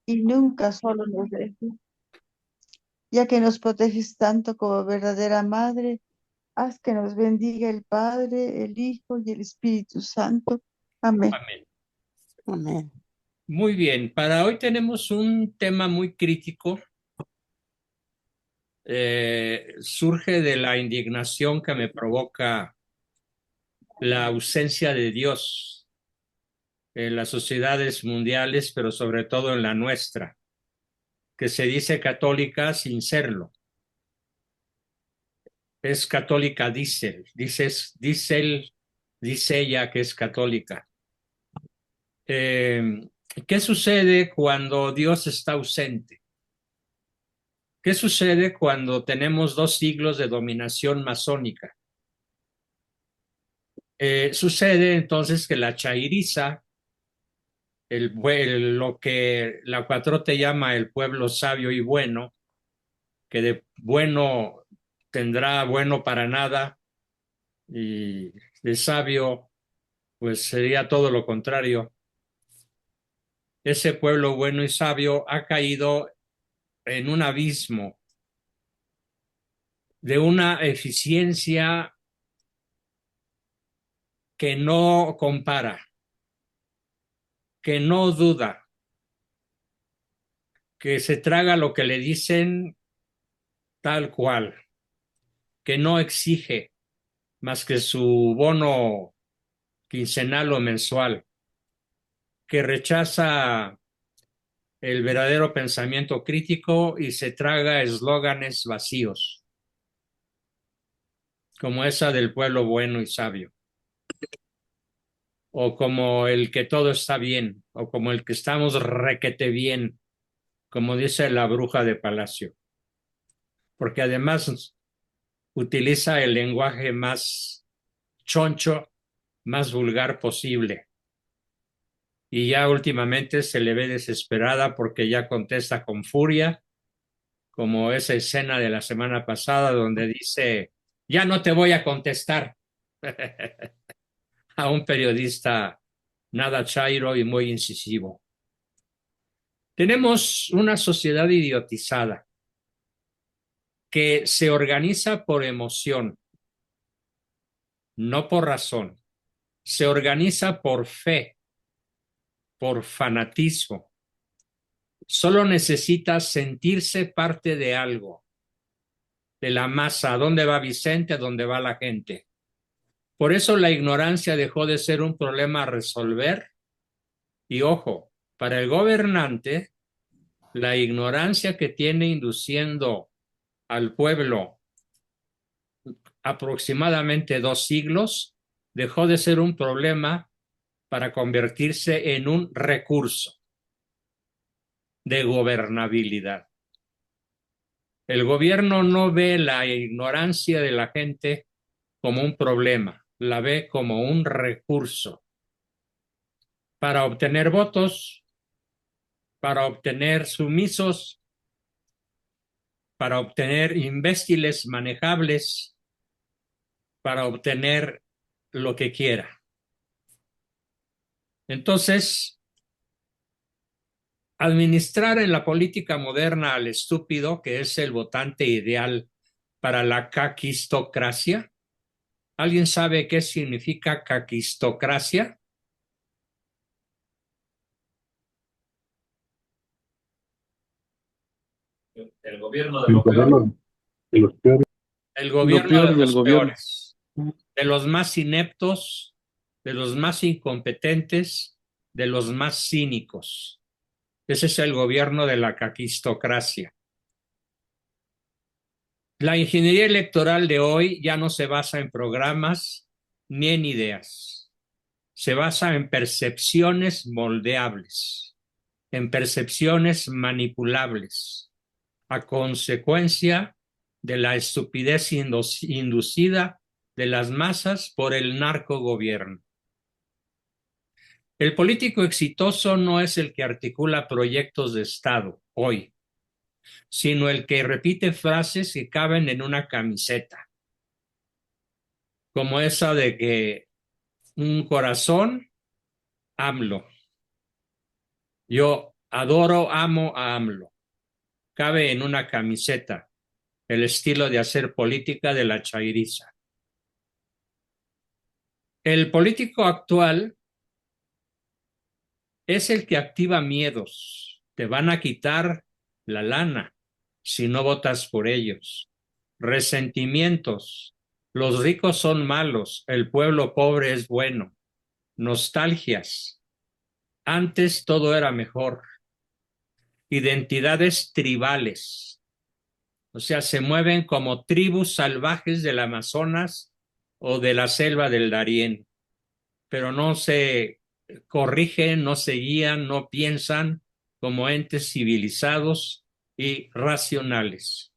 y nunca solo nos dejes, ya que nos proteges tanto como verdadera madre. Haz que nos bendiga el Padre, el Hijo y el Espíritu Santo. Amén. Amén. Amén. Muy bien, para hoy tenemos un tema muy crítico. Surge de la indignación que me provoca la ausencia de Dios en las sociedades mundiales, pero sobre todo en la nuestra, que se dice católica sin serlo. Es católica, dice ella que es católica. Eh, ¿Qué sucede cuando Dios está ausente? ¿Qué sucede cuando tenemos 2 siglos de dominación masónica? Sucede entonces que la chairiza, lo que la 4T llama el pueblo sabio y bueno, que de bueno tendrá bueno para nada y de sabio pues sería todo lo contrario. Ese pueblo bueno y sabio ha caído en un abismo de una eficiencia que no compara, que no duda, que se traga lo que le dicen tal cual, que no exige más que su bono quincenal o mensual, que rechaza el verdadero pensamiento crítico y se traga eslóganes vacíos, como esa del pueblo bueno y sabio, o como el que todo está bien, o como el que estamos requete bien, como dice la bruja de Palacio, porque además utiliza el lenguaje más choncho, más vulgar posible. Y ya últimamente se le ve desesperada porque ya contesta con furia, como esa escena de la semana pasada donde dice, ya no te voy a contestar a un periodista nada chairo y muy incisivo. Tenemos una sociedad idiotizada que se organiza por emoción, no por razón. Se organiza por fe, por fanatismo. Solo necesita sentirse parte de algo, de la masa. ¿A dónde va Vicente? ¿A dónde va la gente? Por eso la ignorancia dejó de ser un problema a resolver. Y ojo, para el gobernante, la ignorancia que tiene induciendo al pueblo aproximadamente 2 siglos dejó de ser un problema para convertirse en un recurso de gobernabilidad. El gobierno no ve la ignorancia de la gente como un problema, la ve como un recurso para obtener votos, para obtener sumisos, para obtener imbéciles manejables, para obtener lo que quiera. Entonces, administrar en la política moderna al estúpido, que es el votante ideal para la caquistocracia. ¿Alguien sabe qué significa caquistocracia? El gobierno de El lo peor. gobierno de los peores. El Lo gobierno de peor del los gobierno. peores, de los más ineptos, de los más incompetentes, de los más cínicos. Ese es el gobierno de la caquistocracia. La ingeniería electoral de hoy ya no se basa en programas ni en ideas. Se basa en percepciones moldeables, en percepciones manipulables, a consecuencia de la estupidez inducida de las masas por el narcogobierno. El político exitoso no es el que articula proyectos de Estado hoy, sino el que repite frases que caben en una camiseta, como esa de que un corazón, AMLO. Yo Adoro, amo a AMLO. Cabe en una camiseta el estilo de hacer política de la chairiza. El político actual es el que activa miedos. Te van a quitar la lana si no votas por ellos. Resentimientos. Los ricos son malos, el pueblo pobre es bueno. Nostalgias. Antes todo era mejor. Identidades tribales. O sea, se mueven como tribus salvajes del Amazonas o de la selva del Darién, pero no se corrigen, no se guían, no piensan como entes civilizados y racionales.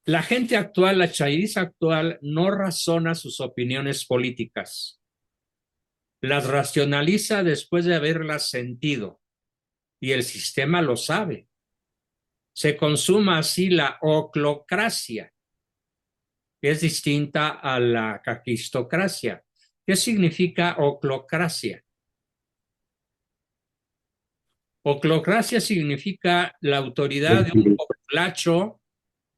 La gente actual, la chairiza actual, no razona sus opiniones políticas, las racionaliza después de haberlas sentido, y el sistema lo sabe. Se consuma así la oclocracia, que es distinta a la caquistocracia. ¿Qué significa oclocracia? Oclocracia significa la autoridad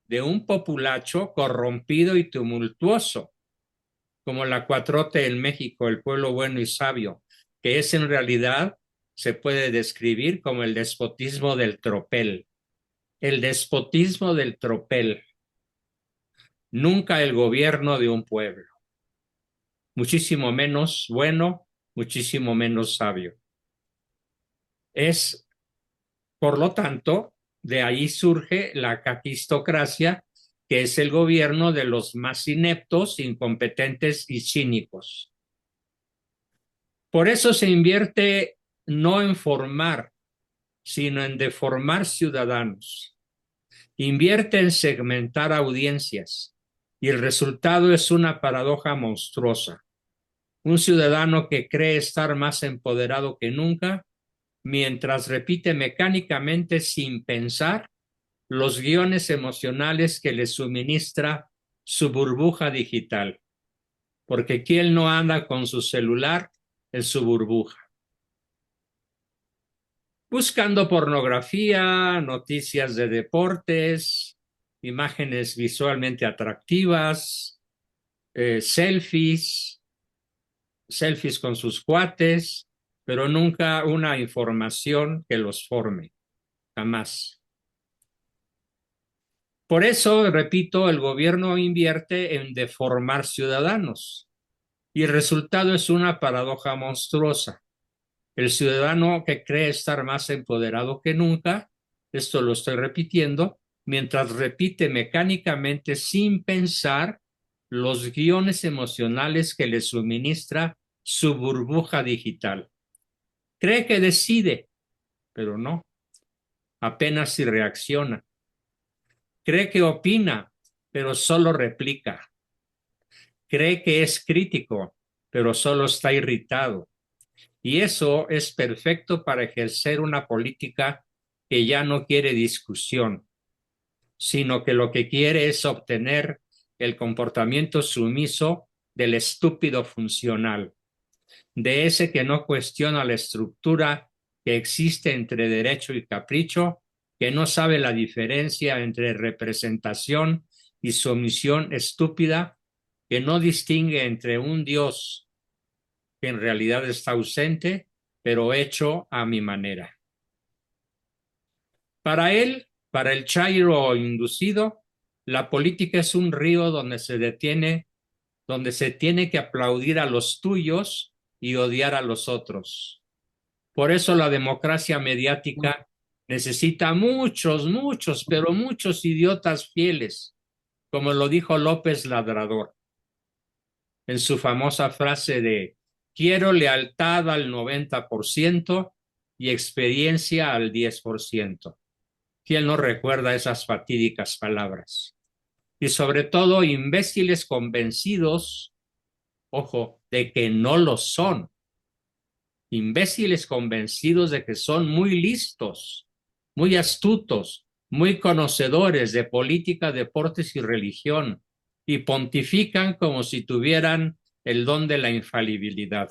de un populacho corrompido y tumultuoso, como la cuatrote en México, el pueblo bueno y sabio, que es en realidad, se puede describir como el despotismo del tropel. El despotismo del tropel, nunca el gobierno de un pueblo, muchísimo menos bueno, muchísimo menos sabio. Es, por lo tanto, de ahí surge la caquistocracia, que es el gobierno de los más ineptos, incompetentes y cínicos. Por eso se invierte no en formar, sino en deformar ciudadanos. Invierte en segmentar audiencias y el resultado es una paradoja monstruosa. Un ciudadano que cree estar más empoderado que nunca, mientras repite mecánicamente sin pensar los guiones emocionales que le suministra su burbuja digital, porque ¿quién no anda con su celular en su burbuja? Buscando pornografía, noticias de deportes, imágenes visualmente atractivas, selfies, selfies con sus cuates, pero nunca una información que los forme, jamás. Por eso, repito, el gobierno invierte en deformar ciudadanos y el resultado es una paradoja monstruosa. El ciudadano que cree estar más empoderado que nunca, esto lo estoy repitiendo, mientras repite mecánicamente sin pensar los guiones emocionales que le suministra su burbuja digital. Cree que decide, pero no, apenas si reacciona. Cree que opina, pero solo replica. Cree que es crítico, pero solo está irritado. Y eso es perfecto para ejercer una política que ya no quiere discusión, sino que lo que quiere es obtener el comportamiento sumiso del estúpido funcional, de ese que no cuestiona la estructura que existe entre derecho y capricho, que no sabe la diferencia entre representación y sumisión estúpida, que no distingue entre un Dios que en realidad está ausente, pero hecho a mi manera. Para él, para el chairo inducido, la política es un río donde se detiene, donde se tiene que aplaudir a los tuyos y odiar a los otros. Por eso la democracia mediática necesita muchos, pero muchos idiotas fieles, como lo dijo López Labrador en su famosa frase de quiero lealtad al 90% y experiencia al 10%. ¿Quién no recuerda esas fatídicas palabras? Y sobre todo, imbéciles convencidos, ojo, de que no lo son. Imbéciles convencidos de que son muy listos, muy astutos, muy conocedores de política, deportes y religión, y pontifican como si tuvieran el don de la infalibilidad.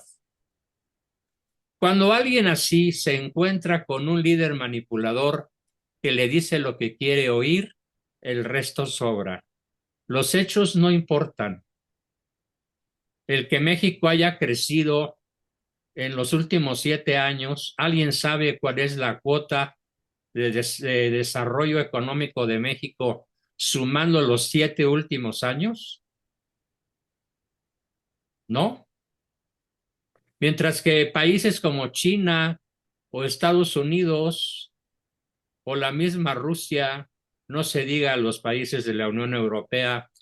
Cuando alguien así se encuentra con un líder manipulador que le dice lo que quiere oír, el resto sobra. Los hechos no importan. El que México haya crecido en los últimos 7 años, ¿alguien sabe cuál es la cuota de desarrollo económico de México sumando los 7 últimos años? ¿No? Mientras que países como China o Estados Unidos o la misma Rusia, no se diga los países de la Unión Europea,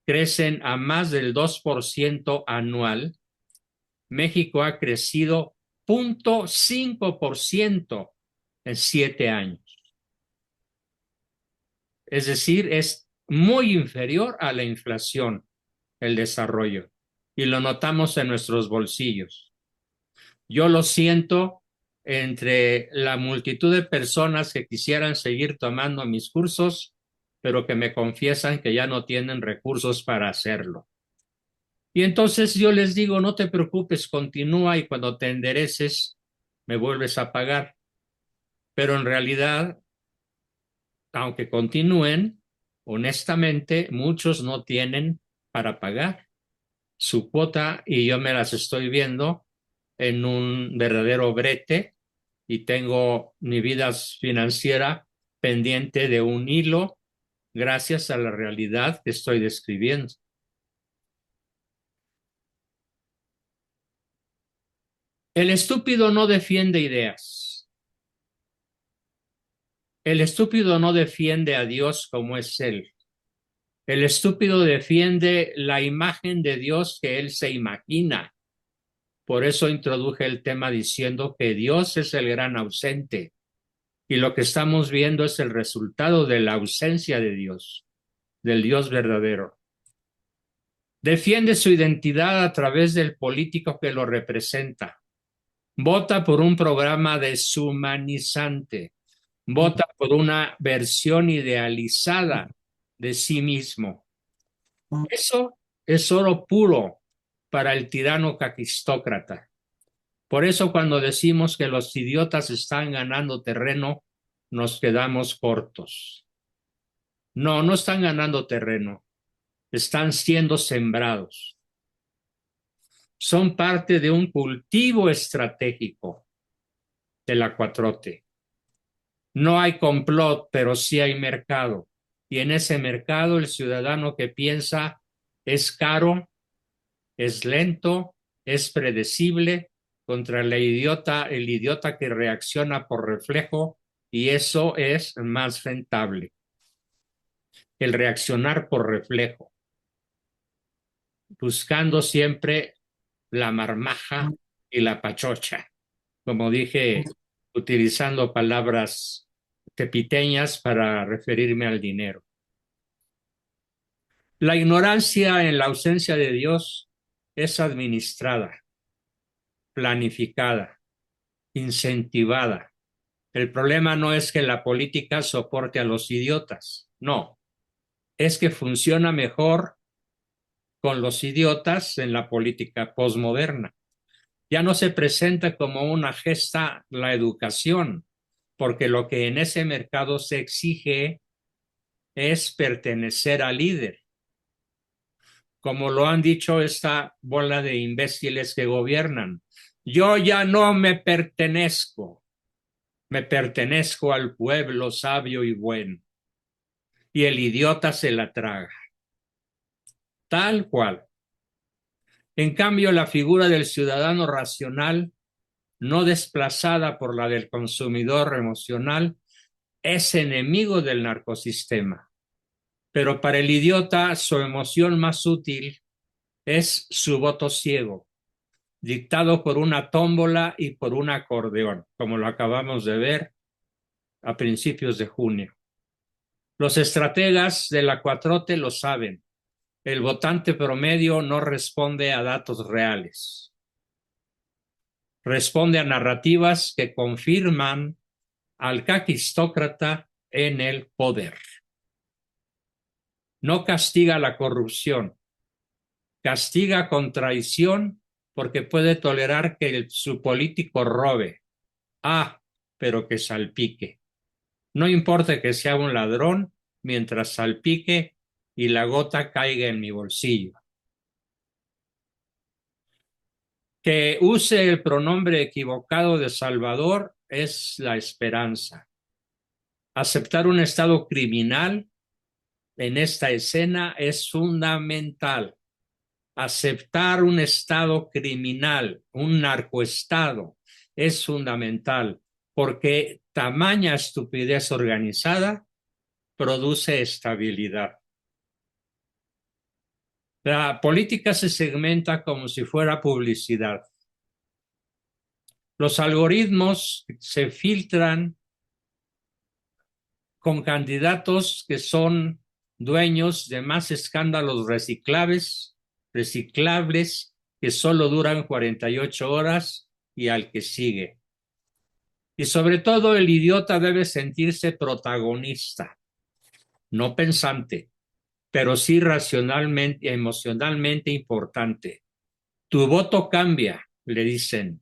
crecen a más del 2% anual, México ha crecido 0,5% en 7 años. Es decir, es muy inferior a la inflación el desarrollo y lo notamos en nuestros bolsillos. Yo lo siento entre la multitud de personas que quisieran seguir tomando mis cursos, pero que me confiesan que ya no tienen recursos para hacerlo. Y entonces yo les digo, no te preocupes, continúa y cuando te endereces me vuelves a pagar. Pero en realidad, aunque continúen, honestamente, muchos no tienen para pagar su cuota y yo me las estoy viendo en un verdadero brete y tengo mi vida financiera pendiente de un hilo gracias a la realidad que estoy describiendo. El estúpido no defiende ideas. El estúpido no defiende a Dios como es Él. El estúpido defiende la imagen de Dios que él se imagina. Por eso introduje el tema diciendo que Dios es el gran ausente y lo que estamos viendo es el resultado de la ausencia de Dios, del Dios verdadero. Defiende su identidad a través del político que lo representa. Vota por un programa deshumanizante. Vota por una versión idealizada de sí mismo. Eso es oro puro para el tirano caquistócrata. Por eso cuando decimos que los idiotas están ganando terreno, nos quedamos cortos. No, no están ganando terreno, están siendo sembrados. Son parte de un cultivo estratégico de la 4T. No hay complot, pero sí hay mercado. Y en ese mercado el ciudadano que piensa es caro, es lento, es predecible contra el idiota que reacciona por reflejo y eso es más rentable. El reaccionar por reflejo, buscando siempre la marmaja y la pachocha, como dije, utilizando palabras tepiteñas para referirme al dinero. La ignorancia en la ausencia de Dios es administrada, planificada, incentivada. El problema no es que la política soporte a los idiotas, no, es que funciona mejor con los idiotas en la política posmoderna. Ya no se presenta como una gesta la educación, porque lo que en ese mercado se exige es pertenecer al líder. Como lo han dicho esta bola de imbéciles que gobiernan. Yo ya no me pertenezco al pueblo sabio y bueno. Y el idiota se la traga. Tal cual. En cambio, la figura del ciudadano racional, no desplazada por la del consumidor emocional, es enemigo del narcosistema. Pero para el idiota, su emoción más útil es su voto ciego, dictado por una tómbola y por un acordeón, como lo acabamos de ver a principios de junio. Los estrategas de la 4T lo saben. El votante promedio no responde a datos reales. Responde a narrativas que confirman al caquistócrata en el poder. No castiga la corrupción, castiga con traición porque puede tolerar que su político robe. Ah, pero que salpique. No importa que sea un ladrón, mientras salpique y la gota caiga en mi bolsillo. Que use el pronombre equivocado de Salvador es la esperanza. Aceptar un estado criminal en esta escena es fundamental. Aceptar un estado criminal, un narcoestado, es fundamental, porque tamaña estupidez organizada produce estabilidad. La política se segmenta como si fuera publicidad. Los algoritmos se filtran con candidatos que son dueños de más escándalos reciclables que solo duran 48 horas y al que sigue. Y sobre todo el idiota debe sentirse protagonista, no pensante, pero sí racionalmente, emocionalmente importante. Tu voto cambia, le dicen,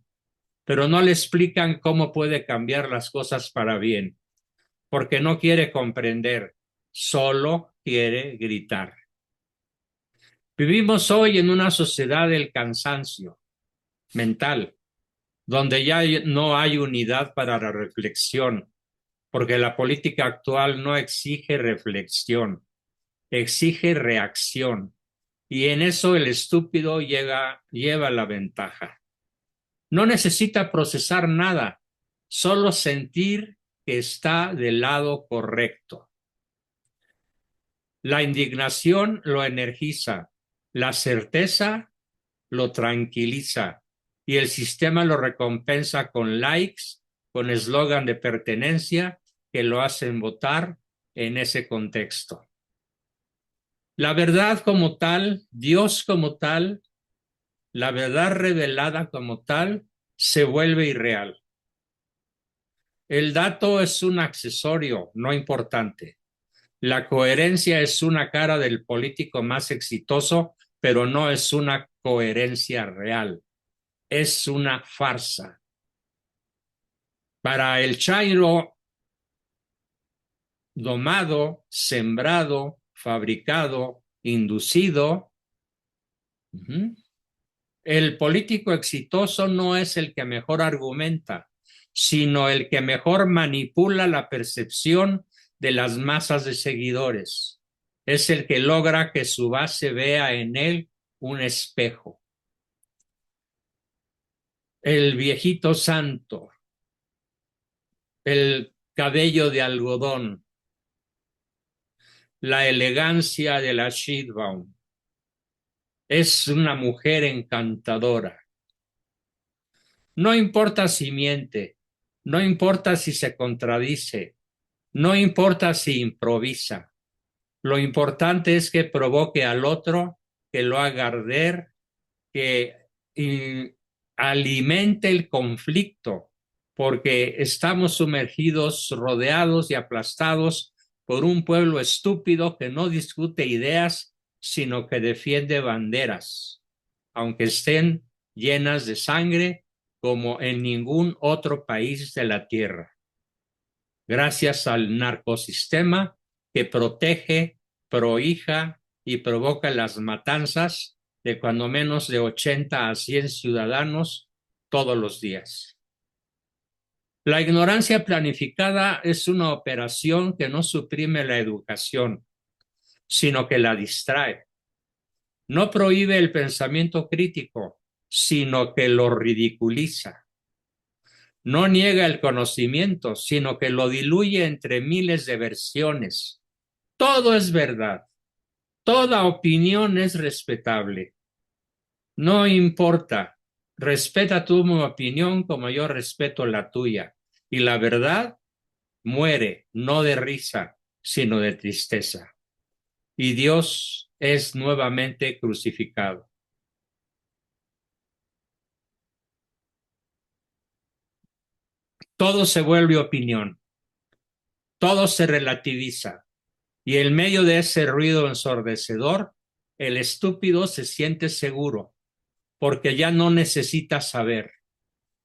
pero no le explican cómo puede cambiar las cosas para bien, porque no quiere comprender, solo quiere gritar. Vivimos hoy en una sociedad del cansancio mental, donde ya no hay unidad para la reflexión, porque la política actual no exige reflexión, exige reacción, y en eso el estúpido lleva la ventaja. No necesita procesar nada, solo sentir que está del lado correcto. La indignación lo energiza, la certeza lo tranquiliza y el sistema lo recompensa con likes, con eslogan de pertenencia que lo hacen votar en ese contexto. La verdad como tal, Dios como tal, la verdad revelada como tal, se vuelve irreal. El dato es un accesorio, no importante. La coherencia es una cara del político más exitoso, pero no es una coherencia real. Es una farsa. Para el Chairo, domado, sembrado, fabricado, inducido, el político exitoso no es el que mejor argumenta, sino el que mejor manipula la percepción de las masas de seguidores. Es el que logra que su base vea en él un espejo. El viejito santo, el cabello de algodón, la elegancia de la Sheinbaum. Es una mujer encantadora. No importa si miente, no importa si se contradice, no importa si improvisa. Lo importante es que provoque al otro, que lo haga arder, que alimente el conflicto, porque estamos sumergidos, rodeados y aplastados por un pueblo estúpido que no discute ideas, sino que defiende banderas, aunque estén llenas de sangre como en ningún otro país de la tierra. Gracias al narcosistema que protege, prohija y provoca las matanzas de cuando menos de 80 a 100 ciudadanos todos los días. La ignorancia planificada es una operación que no suprime la educación, sino que la distrae. No prohíbe el pensamiento crítico, sino que lo ridiculiza. No niega el conocimiento, sino que lo diluye entre miles de versiones. Todo es verdad. Toda opinión es respetable. No importa. Respeta tu opinión como yo respeto la tuya. Y la verdad muere, no de risa, sino de tristeza. Y Dios es nuevamente crucificado. Todo se vuelve opinión. Todo se relativiza. Y en medio de ese ruido ensordecedor, el estúpido se siente seguro, porque ya no necesita saber,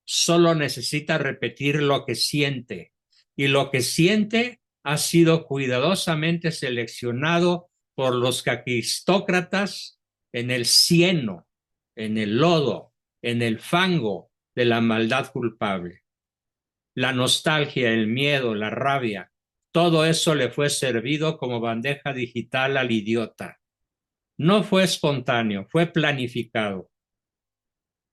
solo necesita repetir lo que siente, y lo que siente ha sido cuidadosamente seleccionado por los aristócratas en el cieno, en el lodo, en el fango de la maldad culpable. La nostalgia, el miedo, la rabia, todo eso le fue servido como bandeja digital al idiota. No fue espontáneo, fue planificado,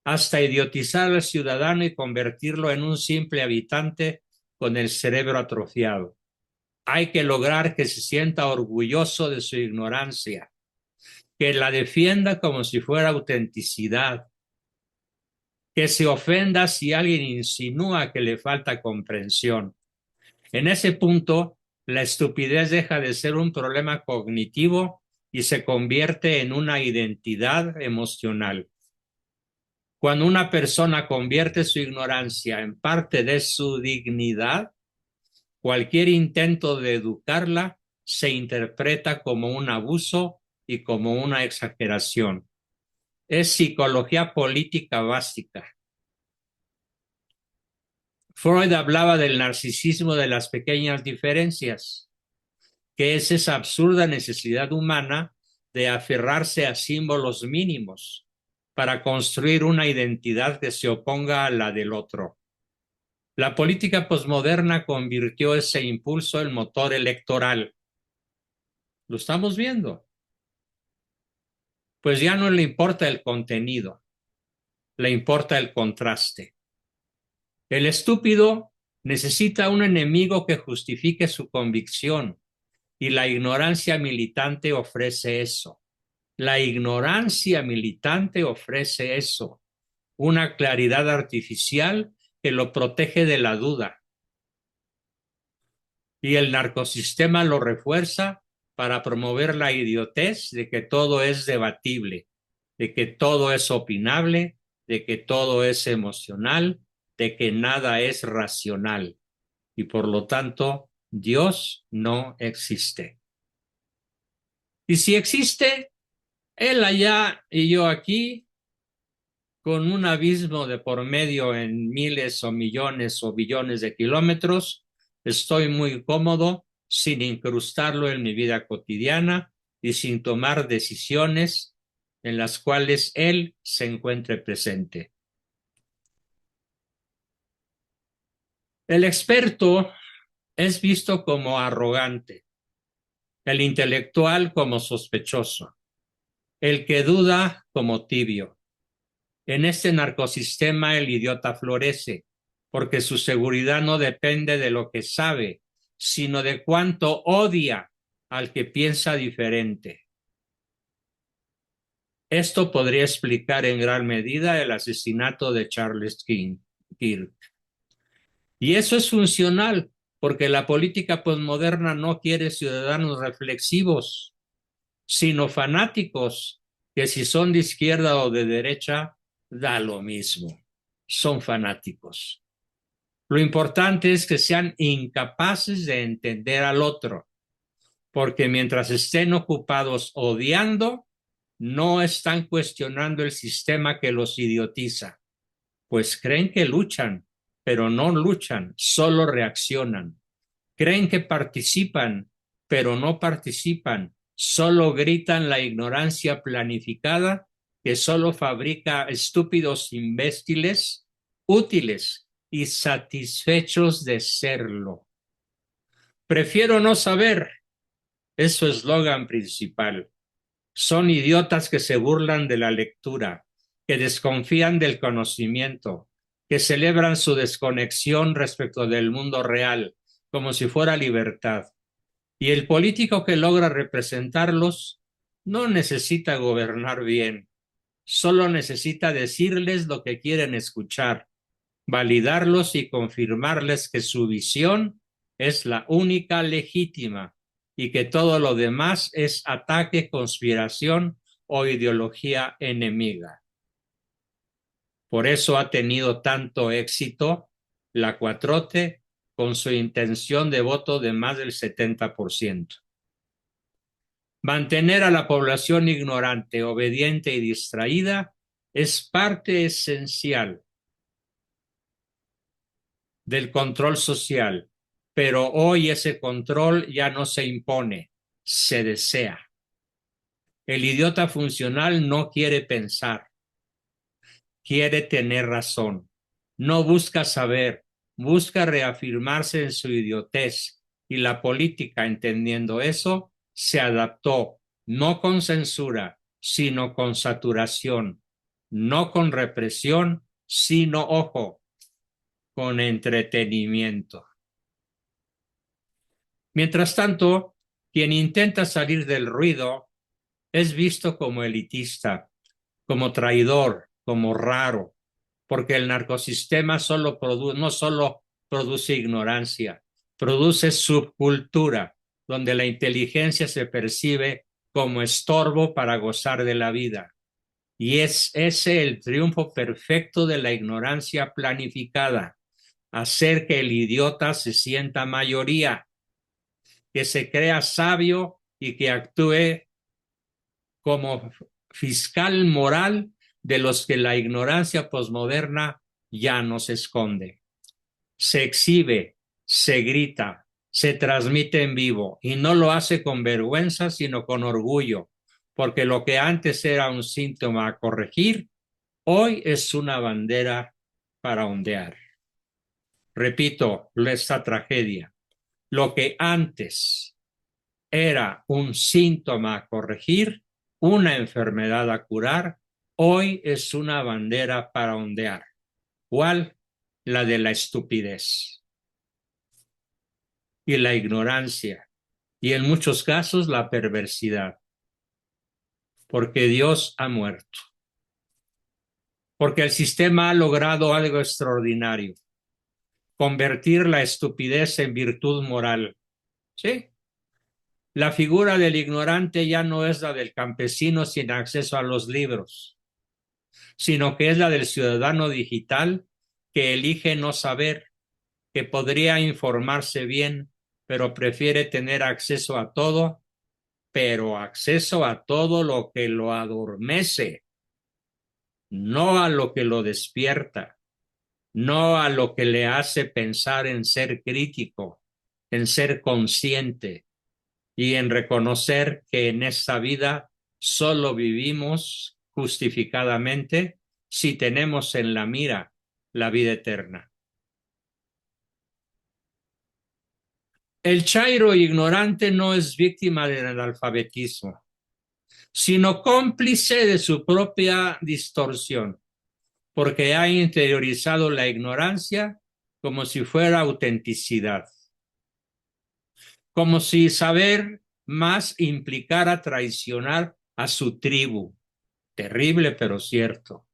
hasta idiotizar al ciudadano y convertirlo en un simple habitante con el cerebro atrofiado. Hay que lograr que se sienta orgulloso de su ignorancia, que la defienda como si fuera autenticidad, que se ofenda si alguien insinúa que le falta comprensión. En ese punto, la estupidez deja de ser un problema cognitivo y se convierte en una identidad emocional. Cuando una persona convierte su ignorancia en parte de su dignidad, cualquier intento de educarla se interpreta como un abuso y como una exageración. Es psicología política básica. Freud hablaba del narcisismo de las pequeñas diferencias, que es esa absurda necesidad humana de aferrarse a símbolos mínimos para construir una identidad que se oponga a la del otro. La política posmoderna convirtió ese impulso en motor electoral. Lo estamos viendo. Pues ya no le importa el contenido, le importa el contraste. El estúpido necesita un enemigo que justifique su convicción, y la ignorancia militante ofrece eso. La ignorancia militante ofrece eso, una claridad artificial que lo protege de la duda. Y el narcosistema lo refuerza para promover la idiotez de que todo es debatible, de que todo es opinable, de que todo es emocional, de que nada es racional. Y por lo tanto, Dios no existe. Y si existe, Él allá y yo aquí, con un abismo de por medio en miles o millones o billones de kilómetros, estoy muy cómodo sin incrustarlo en mi vida cotidiana y sin tomar decisiones en las cuales Él se encuentre presente. El experto es visto como arrogante, el intelectual como sospechoso, el que duda como tibio. En este narcosistema el idiota florece, porque su seguridad no depende de lo que sabe, sino de cuánto odia al que piensa diferente. Esto podría explicar en gran medida el asesinato de Charles Kirk. Y eso es funcional, porque la política posmoderna no quiere ciudadanos reflexivos, sino fanáticos que, si son de izquierda o de derecha, da lo mismo. Son fanáticos. Lo importante es que sean incapaces de entender al otro, porque mientras estén ocupados odiando, no están cuestionando el sistema que los idiotiza, pues creen que luchan, pero no luchan, solo reaccionan. Creen que participan, pero no participan, solo gritan la ignorancia planificada que solo fabrica estúpidos imbéciles útiles y satisfechos de serlo. Prefiero no saber, es su eslogan principal. Son idiotas que se burlan de la lectura, que desconfían del conocimiento, que celebran su desconexión respecto del mundo real, como si fuera libertad. Y el político que logra representarlos no necesita gobernar bien, solo necesita decirles lo que quieren escuchar, validarlos y confirmarles que su visión es la única legítima y que todo lo demás es ataque, conspiración o ideología enemiga. Por eso ha tenido tanto éxito la 4T con su intención de voto de más del 70%. Mantener a la población ignorante, obediente y distraída es parte esencial del control social, pero hoy ese control ya no se impone, se desea. El idiota funcional no quiere pensar, quiere tener razón, no busca saber, busca reafirmarse en su idiotez, y la política, entendiendo eso, se adaptó, no con censura, sino con saturación, no con represión, sino, ojo, con entretenimiento. Mientras tanto, quien intenta salir del ruido es visto como elitista, como traidor, como raro, porque el narcosistema no solo produce ignorancia, produce subcultura, donde la inteligencia se percibe como estorbo para gozar de la vida. Y es ese el triunfo perfecto de la ignorancia planificada, hacer que el idiota se sienta mayoría, que se crea sabio y que actúe como fiscal moral de los que la ignorancia posmoderna ya no se esconde. Se exhibe, se grita, se transmite en vivo y no lo hace con vergüenza, sino con orgullo, porque lo que antes era un síntoma a corregir, hoy es una bandera para ondear. Repito, esta tragedia. Lo que antes era un síntoma a corregir, una enfermedad a curar, hoy es una bandera para ondear. ¿Cuál? La de la estupidez y la ignorancia y en muchos casos la perversidad, porque Dios ha muerto, porque el sistema ha logrado algo extraordinario, convertir la estupidez en virtud moral. ¿Sí? La figura del ignorante ya no es la del campesino sin acceso a los libros, sino que es la del ciudadano digital que elige no saber, que podría informarse bien, pero prefiere tener acceso a todo, pero acceso a todo lo que lo adormece, no a lo que lo despierta, no a lo que le hace pensar en ser crítico, en ser consciente y en reconocer que en esta vida solo vivimos justificadamente si tenemos en la mira la vida eterna. El chairo ignorante no es víctima del analfabetismo, sino cómplice de su propia distorsión, porque ha interiorizado la ignorancia como si fuera autenticidad, como si saber más implicara traicionar a su tribu. Terrible, pero cierto.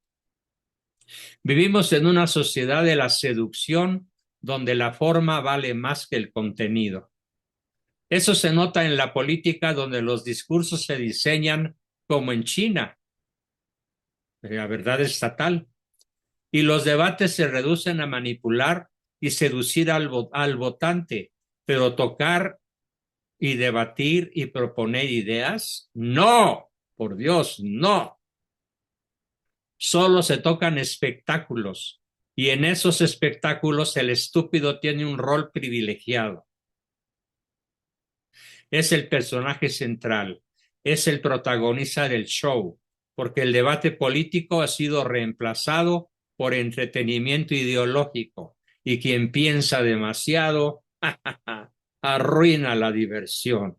Vivimos en una sociedad de la seducción donde la forma vale más que el contenido. Eso se nota en la política donde los discursos se diseñan como en China, la verdad estatal, y los debates se reducen a manipular y seducir al votante, pero tocar y debatir y proponer ideas, no, por Dios, no. Solo se tocan espectáculos y en esos espectáculos el estúpido tiene un rol privilegiado. Es el personaje central, es el protagonista del show, porque el debate político ha sido reemplazado por entretenimiento ideológico y quien piensa demasiado arruina la diversión.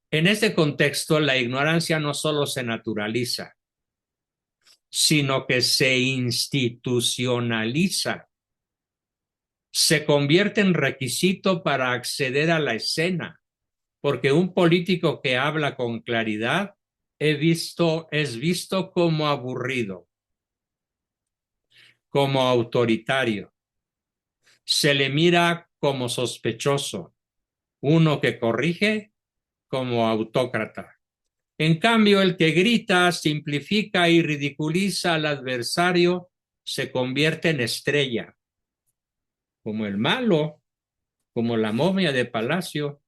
En este contexto, la ignorancia no solo se naturaliza, sino que se institucionaliza, se convierte en requisito para acceder a la escena, porque un político que habla con claridad es visto como aburrido, como autoritario, se le mira como sospechoso, uno que corrige como autócrata. En cambio, el que grita, simplifica y ridiculiza al adversario se convierte en estrella, como el malo, como la momia de palacio,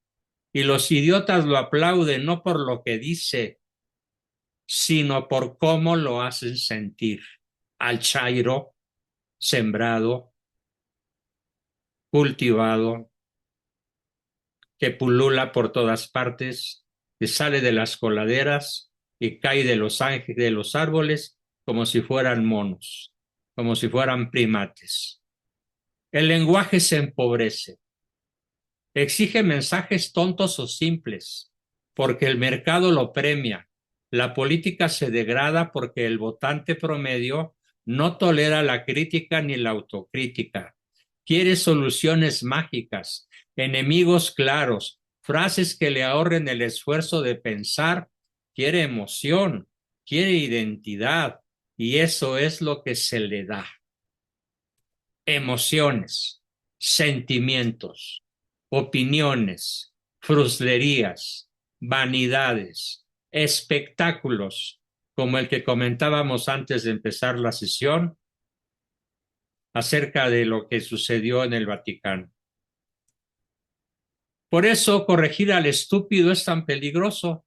y los idiotas lo aplauden no por lo que dice, sino por cómo lo hacen sentir al chairo sembrado, cultivado, que pulula por todas partes, que sale de las coladeras y cae de los ángeles de los árboles como si fueran monos, como si fueran primates. El lenguaje se empobrece, exige mensajes tontos o simples, porque el mercado lo premia. La política se degrada porque el votante promedio no tolera la crítica ni la autocrítica. Quiere soluciones mágicas, enemigos claros, frases que le ahorren el esfuerzo de pensar. Quiere emoción, quiere identidad, y eso es lo que se le da. Emociones, sentimientos, opiniones, fruslerías, vanidades, espectáculos, como el que comentábamos antes de empezar la sesión acerca de lo que sucedió en el Vaticano. Por eso corregir al estúpido es tan peligroso,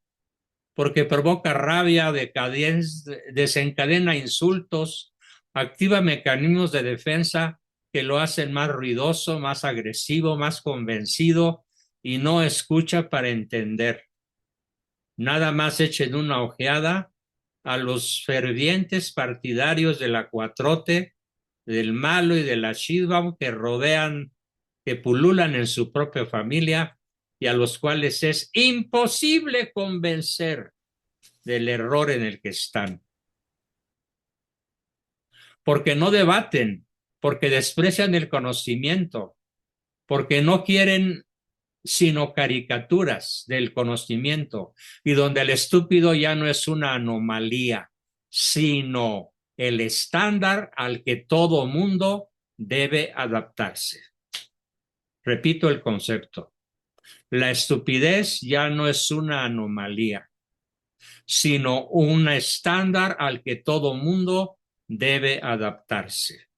porque provoca rabia, desencadena insultos, activa mecanismos de defensa que lo hacen más ruidoso, más agresivo, más convencido y no escucha para entender. Nada más echen una ojeada a los fervientes partidarios de la cuatrote, del malo y de la Sheinbaum que rodean, que pululan en su propia familia y a los cuales es imposible convencer del error en el que están. Porque no debaten, porque desprecian el conocimiento, porque no quieren sino caricaturas del conocimiento, y donde el estúpido ya no es una anomalía, sino el estándar al que todo mundo debe adaptarse. Repito el concepto. La estupidez ya no es una anomalía, sino un estándar al que todo mundo debe adaptarse.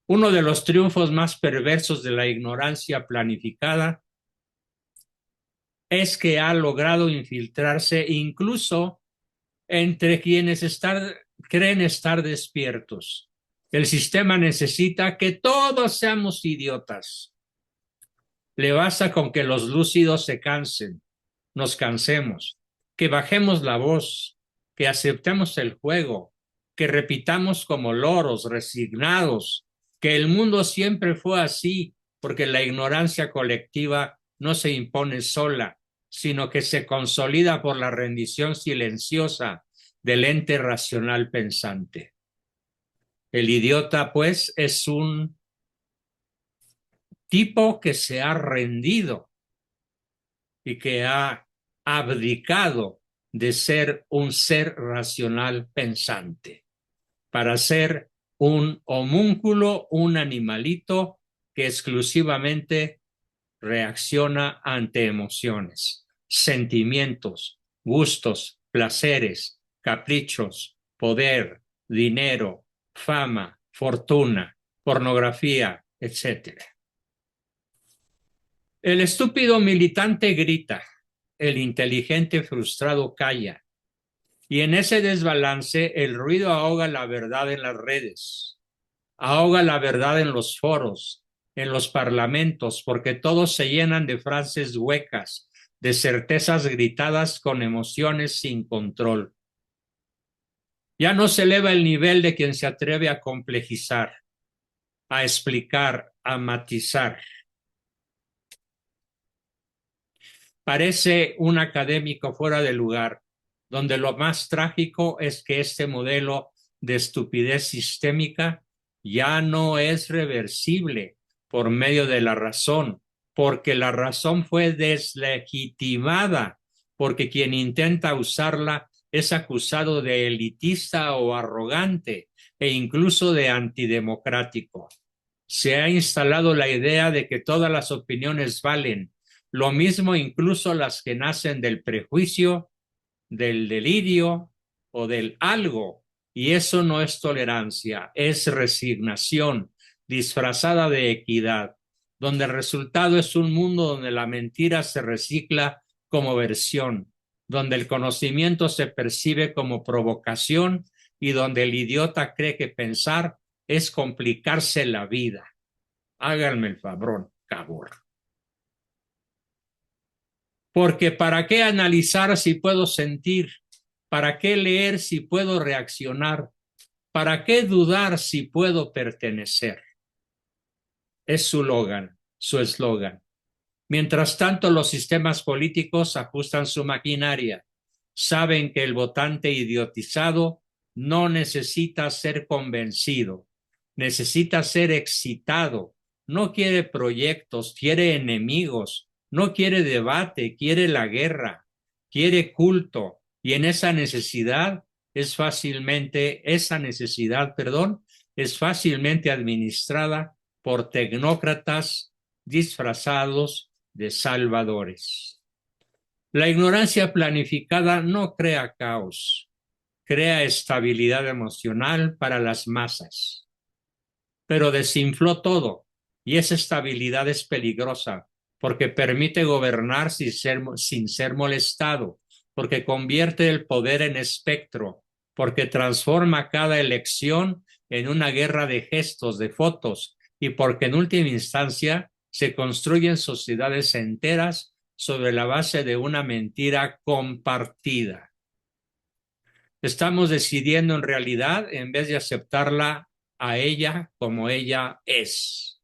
Uno de los triunfos más perversos de la ignorancia planificada es que ha logrado infiltrarse incluso entre quienes creen estar despiertos. El sistema necesita que todos seamos idiotas. Le basta con que los lúcidos se cansen, nos cansemos, que bajemos la voz, que aceptemos el juego, que repitamos como loros, resignados, que el mundo siempre fue así, porque la ignorancia colectiva no se impone sola, sino que se consolida por la rendición silenciosa del ente racional pensante. El idiota, pues, es un tipo que se ha rendido y que ha abdicado de ser un ser racional pensante para ser un homúnculo, un animalito que exclusivamente reacciona ante emociones, sentimientos, gustos, placeres, caprichos, poder, dinero, fama, fortuna, pornografía, etc. El estúpido militante grita, el inteligente frustrado calla, y en ese desbalance el ruido ahoga la verdad en las redes, ahoga la verdad en los foros, en los parlamentos, porque todos se llenan de frases huecas, de certezas gritadas con emociones sin control. Ya no se eleva el nivel de quien se atreve a complejizar, a explicar, a matizar. Parece un académico fuera de lugar, donde lo más trágico es que este modelo de estupidez sistémica ya no es reversible por medio de la razón, porque la razón fue deslegitimada, porque quien intenta usarla es acusado de elitista o arrogante e incluso de antidemocrático. Se ha instalado la idea de que todas las opiniones valen, lo mismo incluso las que nacen del prejuicio, del delirio o del algo. Y eso no es tolerancia, es resignación disfrazada de equidad, donde el resultado es un mundo donde la mentira se recicla como versión, donde el conocimiento se percibe como provocación y donde el idiota cree que pensar es complicarse la vida. Háganme el favor. Porque ¿para qué analizar si puedo sentir? ¿Para qué leer si puedo reaccionar? ¿Para qué dudar si puedo pertenecer? Es su eslogan. Mientras tanto, los sistemas políticos ajustan su maquinaria. Saben que el votante idiotizado no necesita ser convencido, necesita ser excitado. No quiere proyectos, quiere enemigos, no quiere debate, quiere la guerra, quiere culto. Y en esa necesidad es fácilmente administrada por tecnócratas disfrazados de salvadores. La ignorancia planificada no crea caos, crea estabilidad emocional para las masas, pero desinfló todo y esa estabilidad es peligrosa porque permite gobernar sin ser molestado, porque convierte el poder en espectro, porque transforma cada elección en una guerra de gestos, de fotos, y porque en última instancia se construyen sociedades enteras sobre la base de una mentira compartida. Estamos decidiendo en realidad en vez de aceptarla a ella como ella es.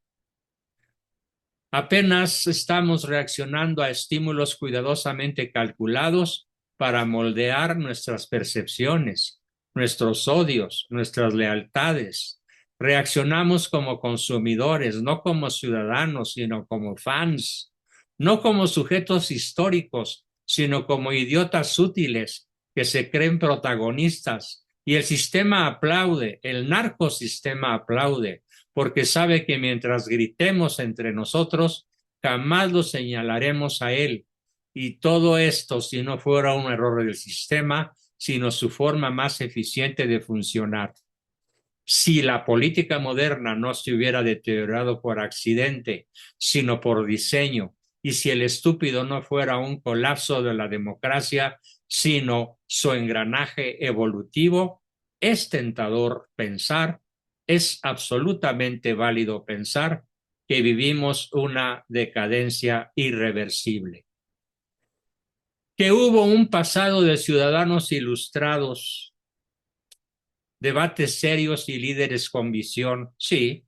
Apenas estamos reaccionando a estímulos cuidadosamente calculados para moldear nuestras percepciones, nuestros odios, nuestras lealtades. Reaccionamos como consumidores, no como ciudadanos, sino como fans, no como sujetos históricos, sino como idiotas útiles que se creen protagonistas. Y el sistema aplaude, el narcosistema aplaude, porque sabe que mientras gritemos entre nosotros, jamás lo señalaremos a él. Y todo esto, si no fuera un error del sistema, sino su forma más eficiente de funcionar. Si la política moderna no se hubiera deteriorado por accidente, sino por diseño, y si el estúpido no fuera un colapso de la democracia, sino su engranaje evolutivo, es tentador pensar, es absolutamente válido pensar que vivimos una decadencia irreversible. Que hubo un pasado de ciudadanos ilustrados, debates serios y líderes con visión, sí,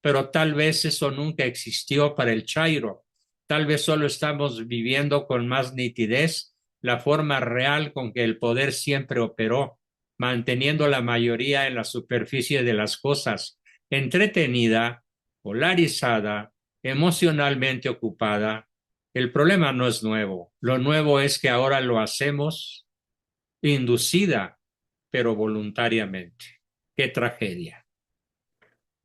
pero tal vez eso nunca existió para el Chairo. Tal vez solo estamos viviendo con más nitidez la forma real con que el poder siempre operó, manteniendo la mayoría en la superficie de las cosas, entretenida, polarizada, emocionalmente ocupada. El problema no es nuevo. Lo nuevo es que ahora lo hacemos inducida, pero voluntariamente. ¡Qué tragedia!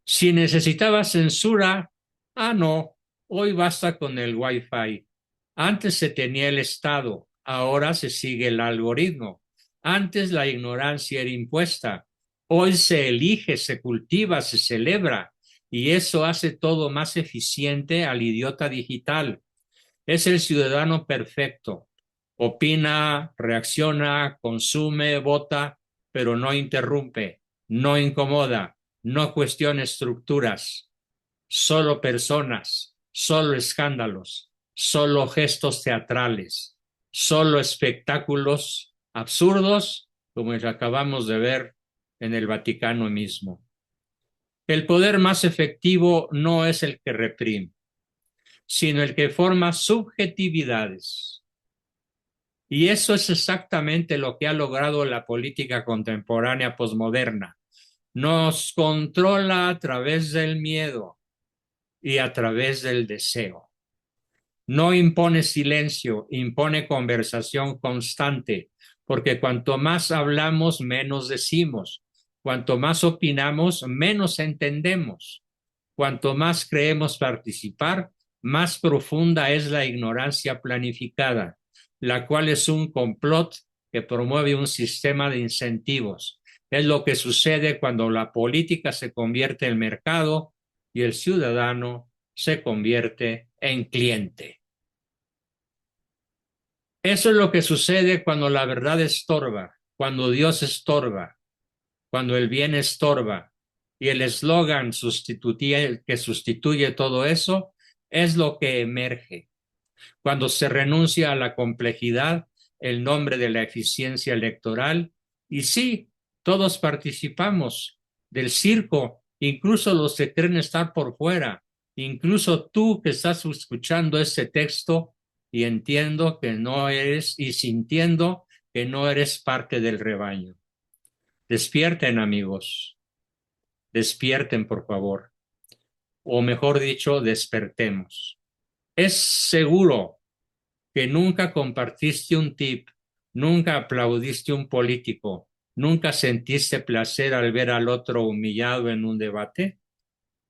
Si necesitaba censura, no, hoy basta con el Wi-Fi. Antes se tenía el Estado, ahora se sigue el algoritmo. Antes la ignorancia era impuesta, hoy se elige, se cultiva, se celebra, y eso hace todo más eficiente al idiota digital. Es el ciudadano perfecto. Opina, reacciona, consume, vota, pero no interrumpe, no incomoda, no cuestiona estructuras, solo personas, solo escándalos, solo gestos teatrales, solo espectáculos absurdos, como el que acabamos de ver en el Vaticano mismo. El poder más efectivo no es el que reprime, sino el que forma subjetividades. Y eso es exactamente lo que ha logrado la política contemporánea posmoderna. Nos controla a través del miedo y a través del deseo. No impone silencio, impone conversación constante, porque cuanto más hablamos, menos decimos. Cuanto más opinamos, menos entendemos. Cuanto más creemos participar, más profunda es la ignorancia planificada, la cual es un complot que promueve un sistema de incentivos. Es lo que sucede cuando la política se convierte en mercado y el ciudadano se convierte en cliente. Eso es lo que sucede cuando la verdad estorba, cuando Dios estorba, cuando el bien estorba. Y el eslogan que sustituye todo eso es lo que emerge. Cuando se renuncia a la complejidad, el nombre de la eficiencia electoral. Y sí, todos participamos del circo, incluso los que creen estar por fuera, incluso tú que estás escuchando este texto y entiendo que no eres y sintiendo que no eres parte del rebaño. Despierten, amigos, despierten, por favor, o mejor dicho, despertemos. Es seguro que nunca compartiste un tip, nunca aplaudiste un político, nunca sentiste placer al ver al otro humillado en un debate.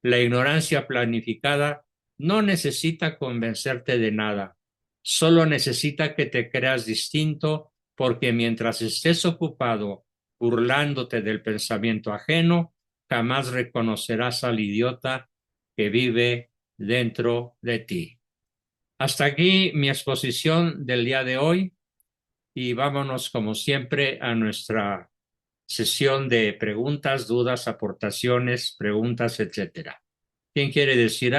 La ignorancia planificada no necesita convencerte de nada, solo necesita que te creas distinto, porque mientras estés ocupado burlándote del pensamiento ajeno, jamás reconocerás al idiota que vive dentro de ti. Hasta aquí mi exposición del día de hoy y vámonos como siempre a nuestra sesión de preguntas, dudas, aportaciones, preguntas, etcétera. ¿Quién quiere decir algo?